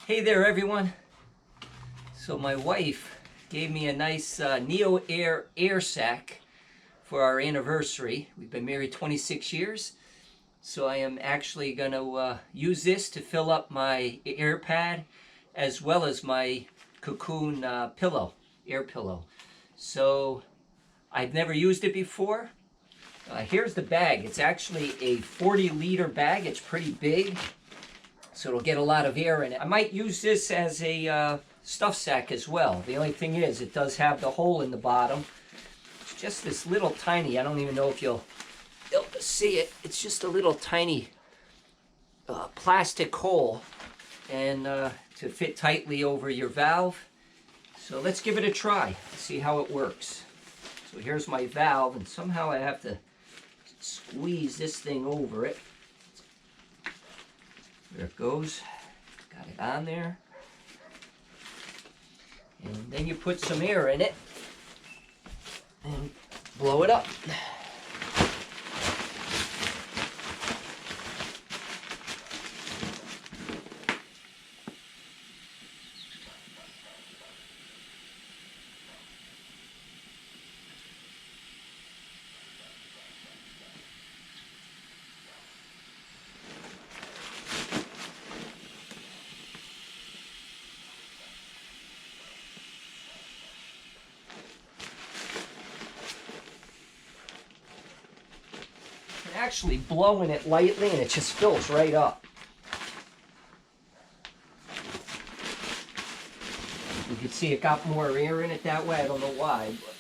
Hey there everyone. So my wife gave me a nice Neoair air sack for our anniversary. We've been married 26 years. So I am actually going to use this to fill up my air pad as well as my cocoon pillow, air pillow. So I've never used it before. Here's the bag. It's actually a 40-liter bag. It's pretty big, so it'll get a lot of air in it. I might use this as a stuff sack as well. The only thing is, it does have the hole in the bottom. It's just this little tiny, I don't even know if you'll be able to see it. It's just a little tiny plastic hole, and to fit tightly over your valve. So let's give it a try, see how it works. So here's my valve, and somehow I have to squeeze this thing over it. There it goes. Got it on there. And then you put some air in it and blow it up. Actually blowing it lightly and it just fills right up. You can see it got more air in it that way. I don't know why, but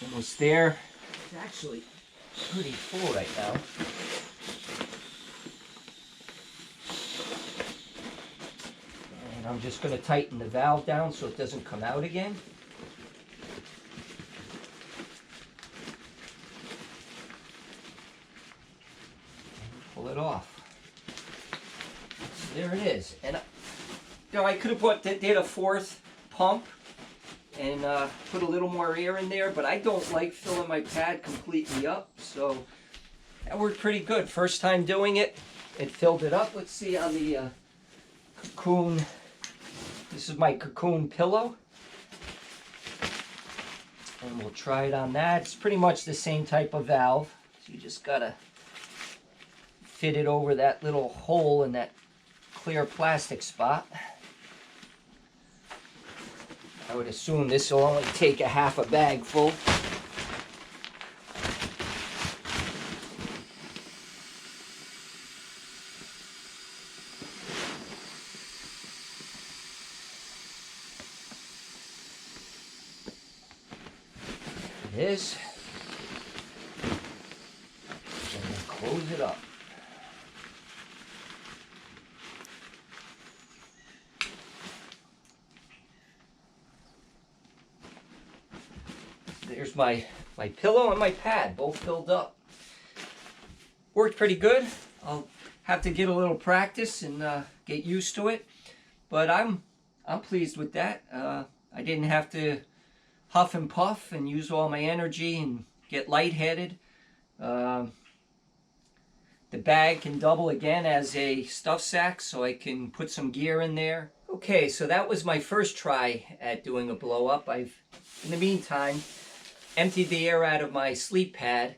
almost there. It's actually pretty full right now. And I'm just going to tighten the valve down so it doesn't come out again. And pull it off. So there it is. And I could have did a fourth pump and put a little more air in there, but I don't like filling my pad completely up, so that worked pretty good. First time doing it, it filled it up. Let's see on the cocoon. This is my cocoon pillow, and we'll try it on that. It's pretty much the same type of valve, so you just gotta fit it over that little hole in that clear plastic spot. I would assume this will only take a half a bag full. It is. And then close it up. There's my pillow and my pad, both filled up. Worked pretty good. I'll have to get a little practice and get used to it, but I'm pleased with that. I didn't have to huff and puff and use all my energy and get lightheaded. The bag can double again as a stuff sack, so I can put some gear in there. Okay, so that was my first try at doing a blow up. I've, in the meantime, emptied the air out of my sleep pad,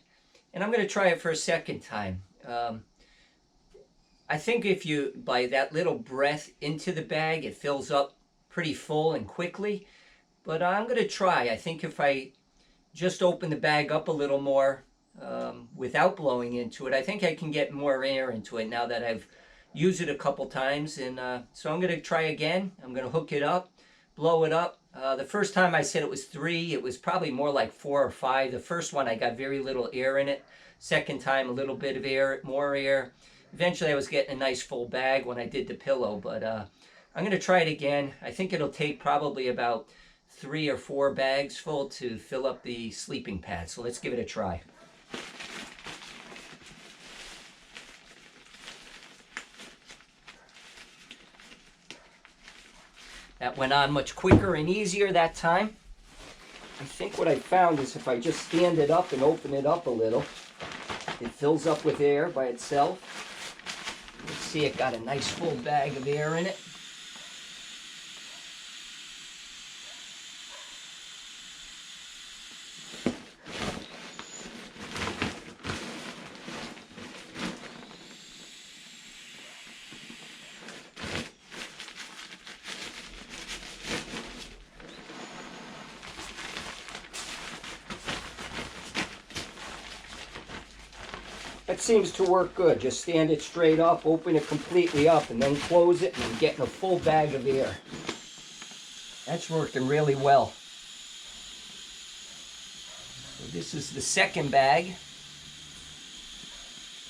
and I'm going to try it for a second time. I think if you, by that little breath into the bag, it fills up pretty full and quickly, but I'm going to try. I think if I just open the bag up a little more without blowing into it, I think I can get more air into it now that I've used it a couple times, and so I'm going to try again. I'm going to hook it up, blow it up. The first time I said it was 3, it was probably more like 4 or 5. The first one I got very little air in it. Second time a little bit of air, more air. Eventually I was getting a nice full bag when I did the pillow, but I'm going to try it again. I think it'll take probably about 3 or 4 bags full to fill up the sleeping pad. So let's give it a try. That went on much quicker and easier that time. I think what I found is if I just stand it up and open it up a little, it fills up with air by itself. Let's see, it got a nice full bag of air in it. That seems to work good. Just stand it straight up, open it completely up, and then close it, and you're getting a full bag of air. That's working really well. So this is the second bag.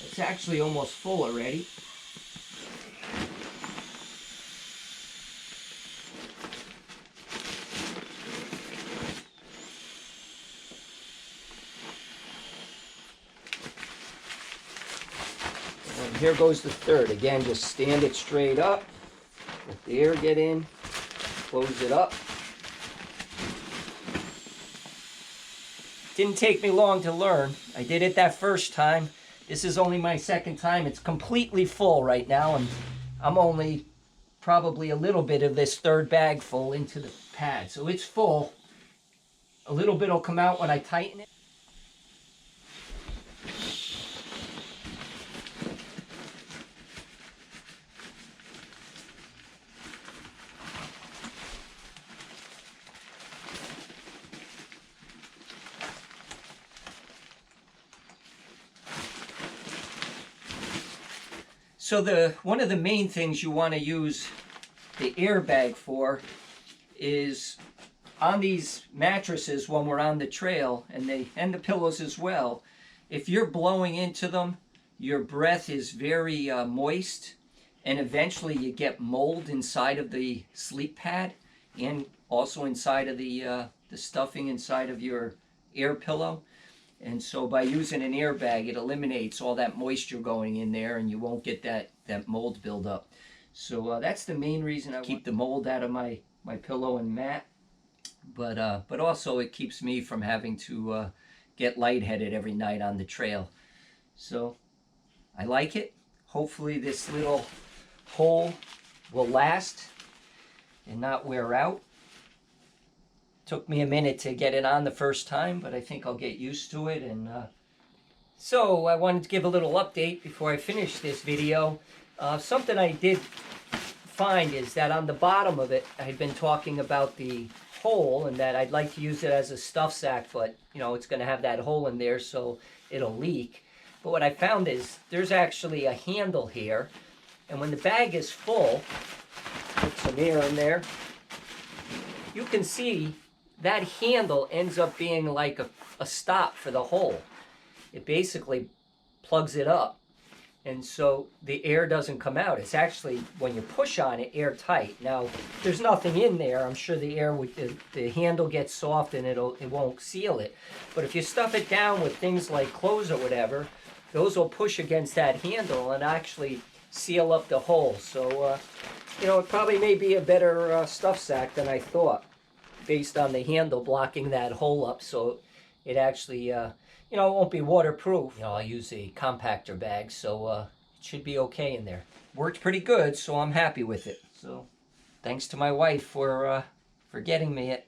It's actually almost full already. Here goes the third. Again, just stand it straight up, let the air get in, close it up. Didn't take me long to learn. I did it that first time. This is only my second time. It's completely full right now, and I'm only probably a little bit of this third bag full into the pad. So it's full. A little bit will come out when I tighten it. So one of the main things you want to use the airbag for is on these mattresses when we're on the trail, and the pillows as well. If you're blowing into them, your breath is very moist, and eventually you get mold inside of the sleep pad and also inside of the stuffing inside of your air pillow. And so by using an airbag, it eliminates all that moisture going in there, and you won't get that mold buildup. So that's the main reason I keep the mold out of my pillow and mat. But also it keeps me from having to get lightheaded every night on the trail. So I like it. Hopefully this little hole will last and not wear out. Took me a minute to get it on the first time, but I think I'll get used to it. And so I wanted to give a little update before I finish this video. Something I did find is that on the bottom of it, I had been talking about the hole and that I'd like to use it as a stuff sack, but you know, it's going to have that hole in there so it'll leak. But what I found is there's actually a handle here, and when the bag is full, put some air in there, you can see that handle ends up being like a stop for the hole. It basically plugs it up, and so the air doesn't come out. It's actually, when you push on it, airtight. Now, there's nothing in there. I'm sure the air the handle gets soft and it won't seal it. But if you stuff it down with things like clothes or whatever, those will push against that handle and actually seal up the hole. So, you know, it probably may be a better stuff sack than I thought, based on the handle blocking that hole up, so it actually, you know, it won't be waterproof. You know, I'll use a compactor bag, so it should be okay in there. Worked pretty good, so I'm happy with it. So, thanks to my wife for getting me it.